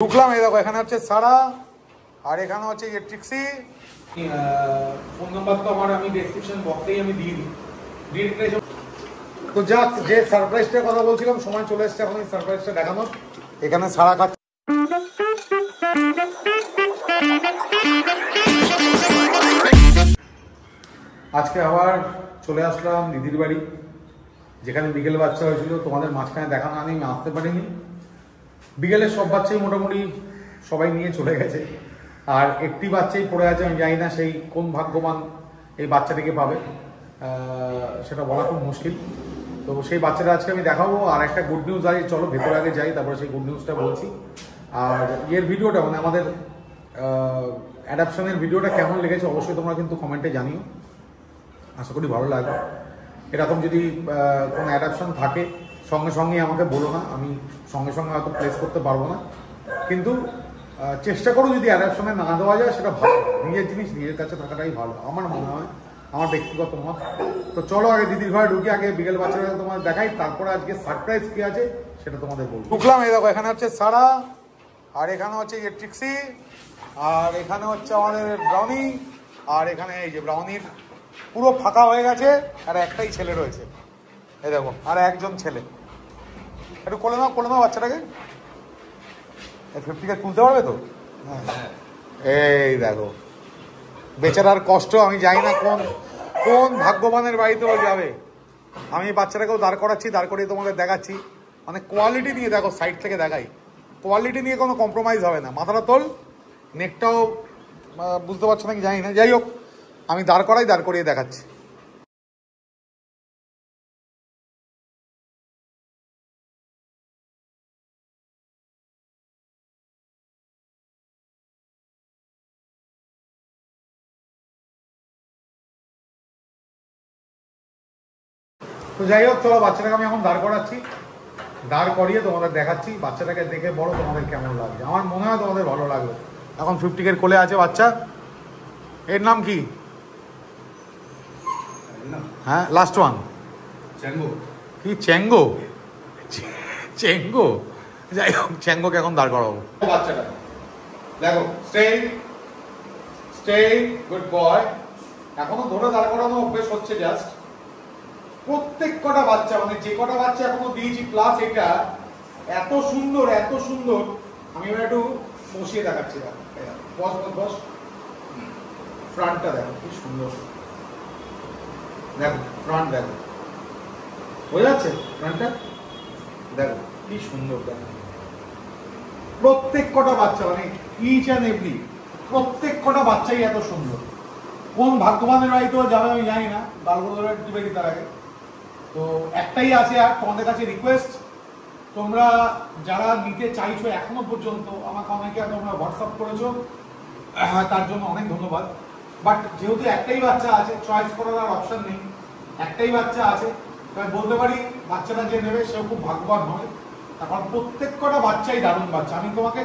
ঢুকলাম, এই দেখো এখানে হচ্ছে সারা আর এখানে হচ্ছে যে ট্রিক্সি। ফোন নাম্বার তো আমার আমি ডেসক্রিপশন বক্সেই আমি দিয়ে দিই। তো যাক, যে সারপ্রাইজটার কথা বলছিলাম সময় চলে এসেছে এখন এই সারপ্রাইজটা দেখানোর। এখানে সারা খাচ্ছে। আজকে আবার চলে আসলাম দিদির বাড়ি, যেখানে বিকেল বাচ্চা হয়েছিল। তোমাদের মাঝখানে দেখা না আমি আসতে পারিনি। বিকেলে সব বাচ্চাই মোটামুটি সবাই নিয়ে চলে গেছে, আর একটি বাচ্চাই পড়ে আছে। আমি জানি না সেই কোন ভাগ্যবান এই বাচ্চাটিকে পাবে, সেটা বলা খুব মুশকিল। তো সেই বাচ্চাটা আজকে আমি দেখাবো। আর একটা গুড নিউজ আছে, চলো ভেতরে আগে যাই, তারপরে সেই গুড নিউজটা বলছি। আর এর ভিডিওটা মানে আমাদের অ্যাডাপশনের ভিডিওটা কেমন লেগেছে অবশ্যই তোমরা কিন্তু কমেন্টে জানিও, আশা করি ভালো লাগবে। এরকম যদি কোনো অ্যাডাপশন থাকে সঙ্গে সঙ্গে আমাকে বলো না, আমি সঙ্গে সঙ্গে হয়তো প্লেস করতে পারবো না, কিন্তু চেষ্টা করো যদি অ্যাডাপশনে না দেওয়া যায় সেটা ভালো। নিজের জিনিস নিজের কাছে থাকাটাই ভালো আমার মনে হয়, আমার ব্যক্তিগত মত। তো চলো আগে দিদির ঘরে ঢুকি, আগে বিকেল বাচ্চাটা তোমাদের দেখাই, তারপরে আজকে সারপ্রাইজ কি আছে সেটা তোমাদের বলবো। ঢুকলাম, এই দেখো এখানে হচ্ছে সারা আর এখানে হচ্ছে যে ট্রিক্সি আর এখানে হচ্ছে আমাদের ব্রাউনি। আর এখানে এই যে ব্রাউনির পুরো ফাঁকা হয়ে গেছে আর একটাই ছেলে রয়েছে, এই দেখো, আর একজন ছেলে। একটু কোলে নাও বাচ্চাটাকে। 50 তুলতে পারবে তো? এই দেখো বেচারার কষ্ট, আমি জানি না কোন ভাগ্যবানের বাড়িতেও যাবে। আমি বাচ্চাটাকেও দাঁড় করাচ্ছি, দাঁড় করিয়ে তোমাদের দেখাচ্ছি। মানে কোয়ালিটি নিয়ে দেখো, সাইড থেকে দেখাই, কোয়ালিটি নিয়ে কোনো কম্প্রোমাইজ হবে না। মাথাটা তোল, নেকটাও বুঝতে পারছো নাকি জানি না, যাই হোক আমি দাঁড় করিয়ে দেখাচ্ছি। তো যাই হোক চলো, বাচ্চাটাকে আমি এখন দাঁড় করাচ্ছি, দাঁড় করিয়ে তোমাদের দেখাচ্ছি। বাচ্চাটাকে দেখে বলো তোমাদের কেমন লাগবে, আমার মনে হয় তোমাদের ভালো লাগবে। এখন 50 কোলে আছে বাচ্চা। এর নাম কি? হ্যাঁ, লাস্ট ওয়ান কি? চ্যাঙ্গো? চ্যাঙ্গো? যাই হোক, চ্যাঙ্গোকে এখন দাঁড় করাবো। বাচ্চাটা দেখো, স্টে গুড বয়। এখনো ধরে দাঁড় করানো অভ্যেস হচ্ছে জাস্ট। প্রত্যেক কটা বাচ্চা, মানে যে কটা বাচ্চা এখনো দিয়েছি প্লাস এটা, এত সুন্দর আমি এবার একটু বসিয়ে দেখাচ্ছি। বস, ফ্রন্টটা দেখো কি সুন্দর, দেখো ফ্রন্ট দেখো, বোঝা যাচ্ছে ফ্রন্টটা? দেখো কি সুন্দর, দেখো প্রত্যেক কটা বাচ্চা, মানে ইচ অ্যান্ড এভরি প্রত্যেক কটা বাচ্চাই এত সুন্দর। কোন ভাগ্যবানের বাড়িতেও যাবে আমি জানি না, গালগো ধরে দিবে তার আগে। তো একটাই আছে, আর তোমাদের কাছে রিকোয়েস্ট, তোমরা যারা নিতে চাইছো এখনো পর্যন্ত, আমাকে অনেকে তোমরা হোয়াটসঅ্যাপ করেছো, তার জন্য অনেক ধন্যবাদ। বাট যেহেতু একটাই বাচ্চা আছে, চয়েস করার আর অপশন নেই, একটাই বাচ্চা আছে, তাই বলতে পারি বাচ্চাটা যে নেবে সেও খুব ভাগ্যবান হবে। তারপর প্রত্যেক কটা বাচ্চাই দারুণ বাচ্চা। আমি তোমাকে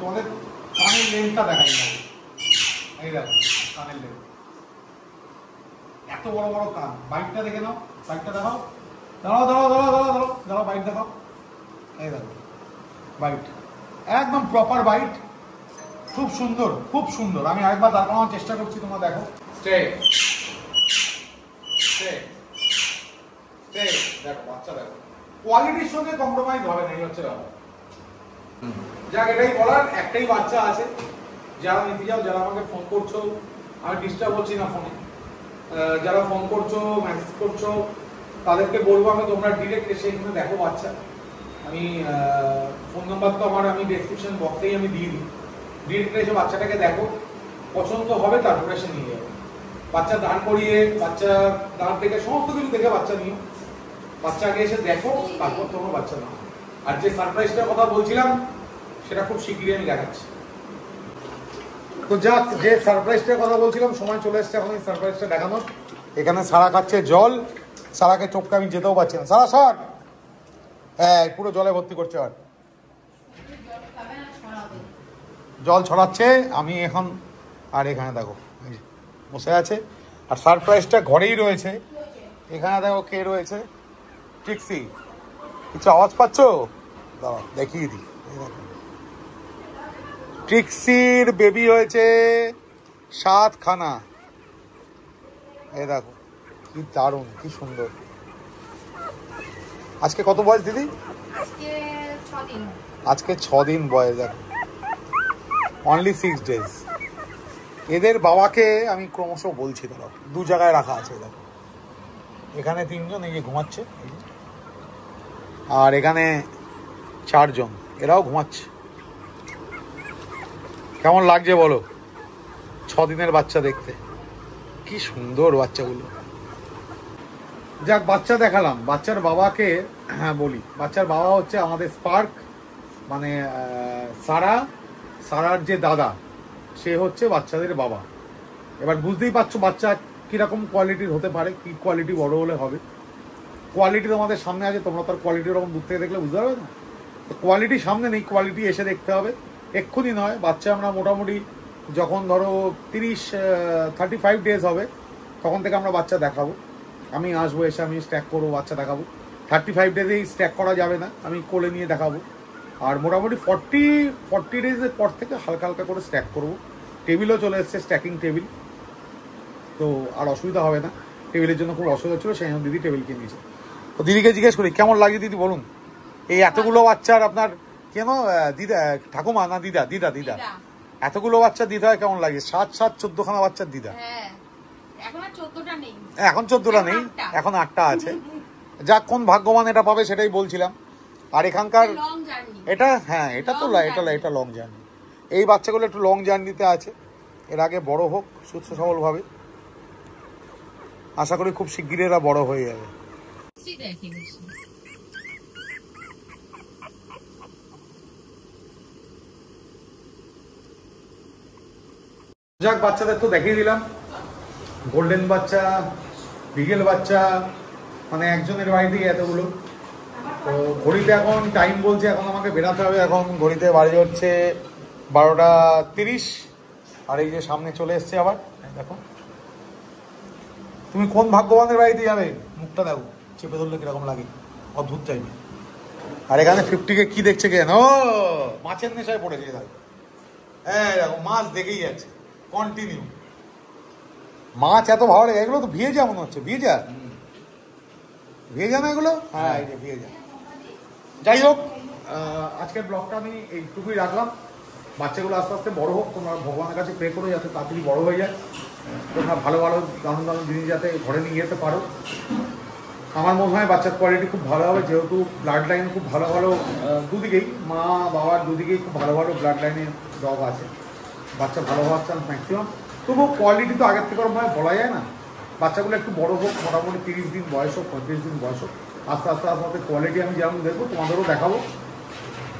তোমাদের কানের লেন্থটা দেখাই না, এই দেখো কানের লেন্থ, এত বড় বড় কান। বাইকটা দেখে নাও, বাইকটা দেখাও, দাঁড়াও বাইক দেখাও, এই দেখো বাইট, একদম প্রপার বাইট, খুব সুন্দর। আমি আরেকবার দাঁড় করানোর চেষ্টা করছি, তোমরা দেখো। স্টে, দেখো বাচ্চা দেখো, কোয়ালিটির সঙ্গে কম্প্রোমাইজ হবে না, এই হচ্ছে ব্যাপার। যাক, এটাই বলার, একটাই বাচ্চা আছে। যারা নিতে যাও, যারা আমাকে ফোন করছো, আমি ডিস্টার্ব হচ্ছি না ফোনে, যারা ফোন করছো মেসেজ করছো, তাদেরকে বলবো আমি তোমরা ডিরেক্ট এসে এখানে দেখো বাচ্চা। আমি ফোন নাম্বার তো আমার আমি ডেসক্রিপশন বক্সেই আমি দিয়ে দিই। ডিরেক্ট এসে বাচ্চাটাকে দেখো, পছন্দ হবে তারপরে এসে নিয়ে যাবে। বাচ্চা দাঁড় করিয়ে, বাচ্চা দাঁড় দেখে, সমস্ত কিছু দেখে বাচ্চা নিও। বাচ্চাকে এসে দেখো, তারপর তোমরা বাচ্চা নাও। আর যে সারপ্রাইজটার কথা বলছিলাম সেটা খুব শীঘ্রই আমি দেখাচ্ছি। তো যাক, যে সারপ্রাইজটার কথা বলছিলাম সময় চলে এসেছে এখন এই সারপ্রাইজটা দেখানোর। এখানে সারা খাচ্ছে জল, সারাকে চোখকে আমি যেতেও পারছি না। সারা সর, হ্যাঁ পুরো জলে ভর্তি করছে, আর জল ছড়াচ্ছে। আমি এখন, আর এখানে দেখো বসে আছে, আর সারপ্রাইজটা ঘরেই রয়েছে। এখানে দেখো কে রয়েছে, ট্রিক্সি। কিছু আওয়াজ পাচ্ছ? দাঁড়াও দেখিয়ে দিই, ট্রিক্সির বেবি হয়েছে 7 খানা। এই দেখো কি দারুণ, কি সুন্দর। আজকে কত বয়স দিদি? আজকে 6 দিন বয়স। দেখো অনলি 6 ডেজ। এদের বাবাকে আমি ক্রমশ বলছি, ধরো 2 জায়গায় রাখা আছে। দেখো এখানে 3 জন, এই যে ঘুমাচ্ছে, আর এখানে 4 জন, এরাও ঘুমাচ্ছে। কেমন লাগছে বলো 6 দিনের বাচ্চা দেখতে? কি সুন্দর বাচ্চাগুলো। যাক, বাচ্চা দেখালাম। বাচ্চার বাবাকে বলি, বাচ্চার বাবা হচ্ছে আমাদের স্পার্ক, মানে সারার যে দাদা, সে হচ্ছে বাচ্চাদের বাবা। এবার বুঝতেই পারছো বাচ্চা কিরকম কোয়ালিটির হতে পারে, কি কোয়ালিটি বড় হলে হবে। কোয়ালিটি তোমাদের সামনে আছে, তোমরা তার কোয়ালিটি ওরকম দূর থেকে দেখলে বুঝতে পারবে না। কোয়ালিটি সামনে নেই, কোয়ালিটি এসে দেখতে হবে। এক্ষুনি নয়, বাচ্চা আমরা মোটামুটি যখন ধরো 35 ডেজ হবে তখন থেকে আমরা বাচ্চা দেখাবো। আমি আসবো, এসে আমি স্ট্যাক করবো, বাচ্চা দেখাবো। 35 ডেজেই স্ট্যাক করা যাবে না, আমি কোলে নিয়ে দেখাবো। আর মোটামুটি 40 ডেজের পর থেকে হালকা হালকা করে স্ট্যাক করবো। টেবিলও চলে এসছে, স্ট্যাকিং টেবিল, তো আর অসুবিধা হবে না। টেবিলের জন্য খুব অসুবিধা ছিল, সেই জন্য দিদি টেবিল কিনেছে। তো দিদিকে জিজ্ঞেস করি কেমন লাগে দিদি বলুন, এই এতগুলো বাচ্চার আপনার কেন দিদা, ঠাকুমা না দিদা? দিদা দিদা এতগুলো বাচ্চা দিদা হয় কেমন লাগে? 14 খানা বাচ্চার দিদা। এখন 14টা নেই, এখন 8টা আছে। যাক, কোন ভাগ্যবান এটা পাবে সেটাই বলছিলাম। আর এখানকার এটা, হ্যাঁ এটা তো এটা লং জার্নি। এই বাচ্চাগুলো একটু লং জার্নিতে আছে। এর আগে বড় হোক সুস্থ সবলভাবে, আশা করি খুব শিগগিরই এরা বড় হয়ে যাবে। যাক, বাচ্চাদের তো দেখিয়ে দিলাম। গোল্ডেন বাচ্চা, বিগেল বাচ্চা, মানে একজনের বাড়িতেই এতগুলো। তো ঘড়িতে এখন টাইম বলছে, এখন আমাকে বেরাতে হবে। এখন ঘড়িতে বাজে হচ্ছে 12:30। আর এই যে সামনে চলে এসছে আবার, দেখো। তুমি কোন ভাগ্যবানের বাড়িতে যাবে? মুখটা দেখো, চেপে ধরলে কিরকম লাগে, অদ্ভুত চাইবে। আর এখানে 50কে কি দেখছে কেন? মাছের নেশায় পড়েছে। দেখো, হ্যাঁ দেখো, মাছ দেখেই যাচ্ছে কন্টিনিউ। মাছ এত ভালো লাগে। এগুলো তো ভিয়েজা মনে হচ্ছে, ভিয়েজা না এগুলো? হ্যাঁ এই যে ভিয়েজা। যাই হোক, আজকের ব্লগটা আমি এইটুকুই রাখলাম। বাচ্চাগুলো আস্তে আস্তে বড় হোক, তোমরা ভগবানের কাছে প্রে করো যাতে তাড়াতাড়ি বড় হয়ে যায়। তোমরা ভালো ভালো দারুণ দারুণ জিনিস যাতে ঘরে নিয়ে যেতে পারো। আমার মনে হয় বাচ্চার কোয়ালিটি খুব ভালো হবে, যেহেতু ব্লাড লাইন খুব ভালো ভালো দুদিকেই, মা বাবার দুদিকেই খুব ভালো ভালো ব্লাড লাইনের ডগ আছে। বাচ্চা ভালো হওয়ার চান্স ম্যাক্সিমাম। তবুও কোয়ালিটি তো আগের থেকে ওরকমভাবে বলা যায় না। বাচ্চাগুলো একটু বড় হোক, মোটামুটি 30 দিন বয়স হোক, 35 দিন বয়স হোক, আস্তে আস্তে আস্তে আস্তে কোয়ালিটি আমি যেমন দেখবো তোমাদেরও দেখাবো।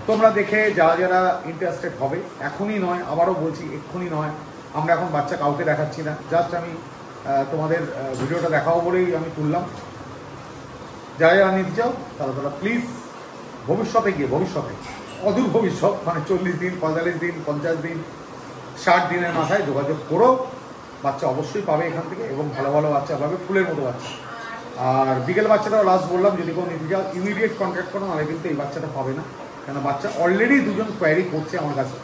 তোমরা দেখে যারা যারা ইন্টারেস্টেড হবে, এখনই নয়, আবারও বলছি এক্ষুনি নয়। আমরা এখন বাচ্চা কাউকে দেখাচ্ছি না, জাস্ট আমি তোমাদের ভিডিওটা দেখাবো বলেই আমি তুললাম। যারা যারা নিতে চাও তারা প্লিজ ভবিষ্যতে গিয়ে, ভবিষ্যতে অদূর ভবিষ্যৎ, মানে 40 দিন, 45 দিন, 50 দিন, 60 দিনের মাথায় যোগাযোগ করো। বাচ্চা অবশ্যই পাবে এখান থেকে, এবং ভালো ভালো বাচ্চা পাবে, ফুলের মতো বাচ্চা। আর বিকেল বাচ্চাটাও লাস্ট বললাম, যদি কোনো নিতে চাও ইমিডিয়েট কন্ট্যাক্ট করো, নাহলে কিন্তু এই বাচ্চাটা পাবে না। কেন বাচ্চা অলরেডি 2 জন কোয়ারি করছে আমার কাছে,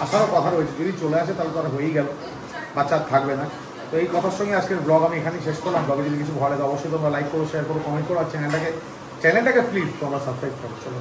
আসারও কথা রয়েছে। যদি চলে আসে তাহলে তারা হয়েই গেল, বাচ্চা আর থাকবে না। তো এই কথার সঙ্গে আজকের ব্লগ আমি এখানেই শেষ করলাম। ব্লগে যদি কিছু ভালো লাগে অবশ্যই তোমরা লাইক করো, শেয়ার করো, কমেন্ট করো। আর চ্যানেলটাকে প্লিজ তোমরা সাবস্ক্রাইব করো। চলো।